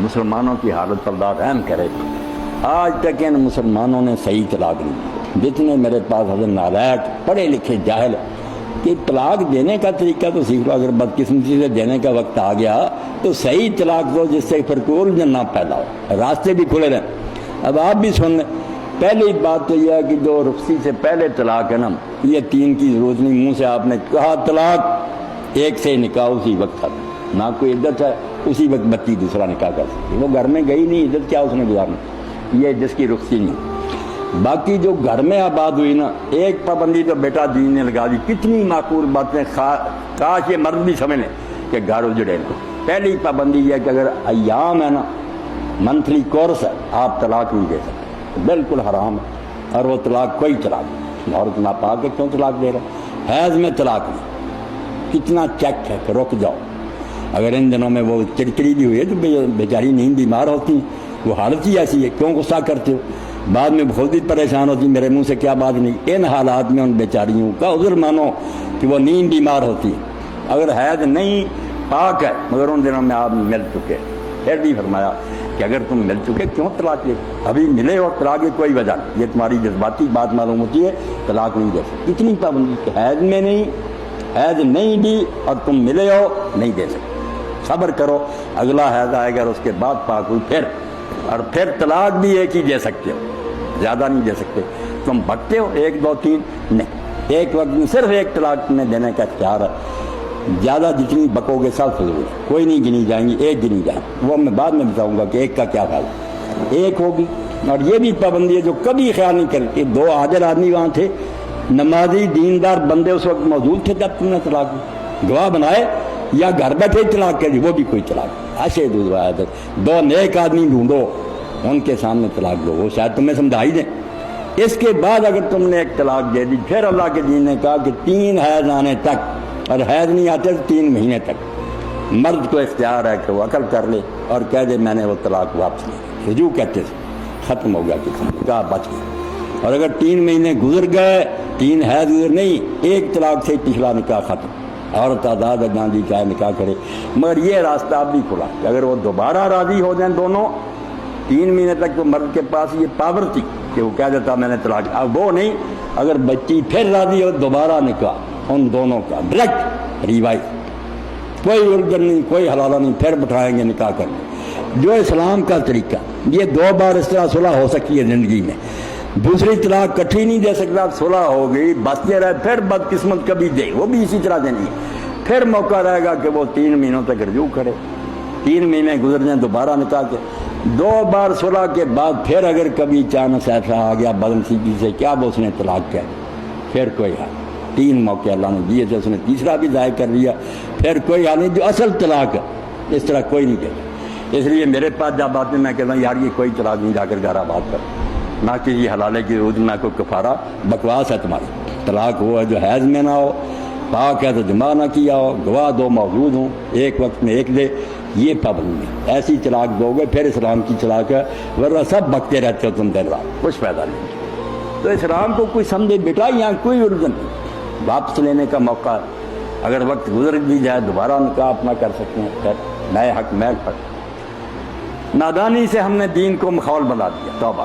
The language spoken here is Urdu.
مسلمانوں کی حالت پر ذات رحم کرے۔ آج تک ان مسلمانوں نے صحیح طلاق نہیں دی۔ جتنے میرے پاس حضرت نالائق پڑھے لکھے جاہل کہ طلاق دینے کا طریقہ تو سیکھ لو، اگر بدقسمتی سے دینے کا وقت آ گیا تو صحیح طلاق دو جس سے پھر کوئی الجھن نہ پیدا ہو، راستے بھی کھلے رہیں۔ اب آپ بھی سن لیں، پہلی بات تو یہ ہے کہ جو رخصتی سے پہلے طلاق ہے نا، یہ 3 کی ضرورت نہیں، منہ سے آپ نے کہا طلاق، 1 سے نکاح اسی وقت تھا، نہ کوئی عدت ہے، اسی وقت بچی دوسرا نکاح کر سکتی، وہ گھر میں گئی نہیں، عدت کیا اس نے گزارنا، یہ جس کی رخصتی نہیں۔ باقی جو گھر میں آباد ہوئی نا، ایک پابندی تو بیٹا دین نے لگا دی، کتنی معقول باتیں، کاش یہ مرد بھی سمجھ لیں کہ گھر اجڑے کو۔ پہلی پابندی یہ ہے کہ اگر ایام ہے نا، منتھلی کورس ہے، آپ طلاق نہیں دے سکتے، بالکل حرام ہے، اور وہ طلاق کوئی طلاق نہیں، عورت ناپاک کے کیوں طلاق دے رہا؟ حیض میں طلاق نہیں، کتنا چیک ہے کہ رک جاؤ۔ اگر ان دنوں میں وہ چڑچڑی بھی ہوئی ہے تو بیچاری نیند بیمار ہوتی ہیں، وہ حالت ہی ایسی ہے، کیوں غصہ کرتے ہو؟ بعد میں خود بھی پریشان ہوتی، میرے منہ سے کیا بات نہیں۔ ان حالات میں ان بیچاریوں کا عذر مانو کہ وہ نیند بیمار ہوتی ہے۔ اگر حیض نہیں پاک ہے مگر ان دنوں میں آپ مل چکے، پھر بھی فرمایا کہ اگر تم مل چکے کیوں طلاق لے؟ ابھی ملے اور طلاق کی کوئی وجہ نہیں، یہ تمہاری جذباتی بات معلوم ہوتی ہے، طلاق نہیں دے سکتے۔ اتنی پابندی کہ حیض میں نہیں، حیض نہیں دی اور تم ملے ہو نہیں دے سکتے، صبر کرو، اگلا حیض آئے گا اور اس کے بعد پاک ہوئی پھر، اور پھر طلاق بھی ایک ہی دے سکتے ہو، زیادہ نہیں دے سکتے۔ تم بھگتے ہو 1 2 3 نہیں، ایک وقت میں صرف 1 طلاق میں دینے کا اختیار ہے، زیادہ جتنی بکو گے سب فضول ہے، کوئی نہیں گنی جائیں گی، 1 گنی جائیں گی، وہ میں بعد میں بتاؤں گا کہ 1 کا کیا فائدہ، 1 ہوگی۔ اور یہ بھی پابندی ہے جو کبھی خیال نہیں کرے کہ 2 عادل آدمی وہاں تھے، نمازی دیندار بندے اس وقت موجود تھے جب تم نے طلاق دی، گواہ بنائے یا گھر بیٹھے طلاق کر دی، وہ بھی کوئی طلاق۔ ایسے 2 نیک آدمی ڈھونڈو، ان کے سامنے طلاق دو، وہ شاید تمہیں سمجھا ہی دیں۔ اس کے بعد اگر تم نے 1 طلاق دے دی، پھر اللہ کے دین نے کہا کہ 3 حیض آنے تک، اور حیض نہیں آتے تو 3 مہینے تک مرد کو اختیار ہے کہ وہ عقل کر لے اور کہہ دے میں نے وہ طلاق واپس لی، رجوع کہتے تھے، ختم ہو گیا کہ کہا بچ گیا۔ اور اگر 3 مہینے گزر گئے، 3 حیض گزر نہیں، 1 طلاق سے پچھلا نکاح ختم، عورت آزاد ہے، جان دی چاہے نکاح کرے۔ مگر یہ راستہ اب بھی کھلا کہ اگر وہ دوبارہ راضی ہو جائیں دونوں، 3 مہینے تک تو مرد کے پاس یہ پاور تھی کہ وہ کہہ دیتا میں نے طلاق، اب وہ نہیں، اگر بچی پھر راضی ہو دوبارہ نکاح ان دونوں کا ڈائریکٹ ریوائز، کوئی الجھن نہیں، کوئی حلالہ نہیں، پھر بٹھائیں گے نکاح کرنے، جو اسلام کا طریقہ۔ یہ 2 بار اس طرح صلح ہو سکتی ہے زندگی میں، دوسری طلاق کٹھی نہیں دے سکتا، صلح ہو گئی بچتے رہے، پھر بدقسمت کبھی دے، وہ بھی اسی طرح دینی ہے، پھر موقع رہے گا کہ وہ 3 مہینوں تک رجوع کرے، 3 مہینے گزر جائیں دوبارہ نکاح کے، 2 بار صلح کے بعد پھر اگر کبھی چانس ایسا آ گیا بدنصیبی سے کیا وہ اس نے طلاق کیا، پھر کوئی حال، 3 موقع اللہ نے دیے تھے، اس نے تیسرا بھی ضائع کر لیا، پھر کوئی حال نہیں، جو اصل طلاق ہے اس طرح کوئی نہیں کہتا۔ اس لیے میرے پاس جب آتے میں کہتا ہوں یار یہ کوئی طلاق نہیں، جا کر گھر آباد کر، نہ کہ یہ حلالے کی روز نہ کوئی کفارہ، بکواس ہے تمہاری۔ طلاق وہ ہے جو حیض میں نہ ہو، پاک ہے تو جمع نہ کیا ہو، گواہ 2 موجود ہوں، 1 وقت میں 1 دے، یہ پابندی۔ ایسی طلاق دو گے پھر اسلام کی طلاق ہے، ورنہ سب بکتے رہتے ہو تم دن رات، کچھ فائدہ نہیں۔ تو اسلام کو کوئی سمجھے بیٹا یہاں کوئی الجھن نہیں، واپس لینے کا موقع ہے، اگر وقت گزر بھی جائے دوبارہ نکاح اپنا کر سکتے ہیں، پھر نئے حق میں حق۔ نادانی سے ہم نے دین کو مخول بنا دیا، توبہ۔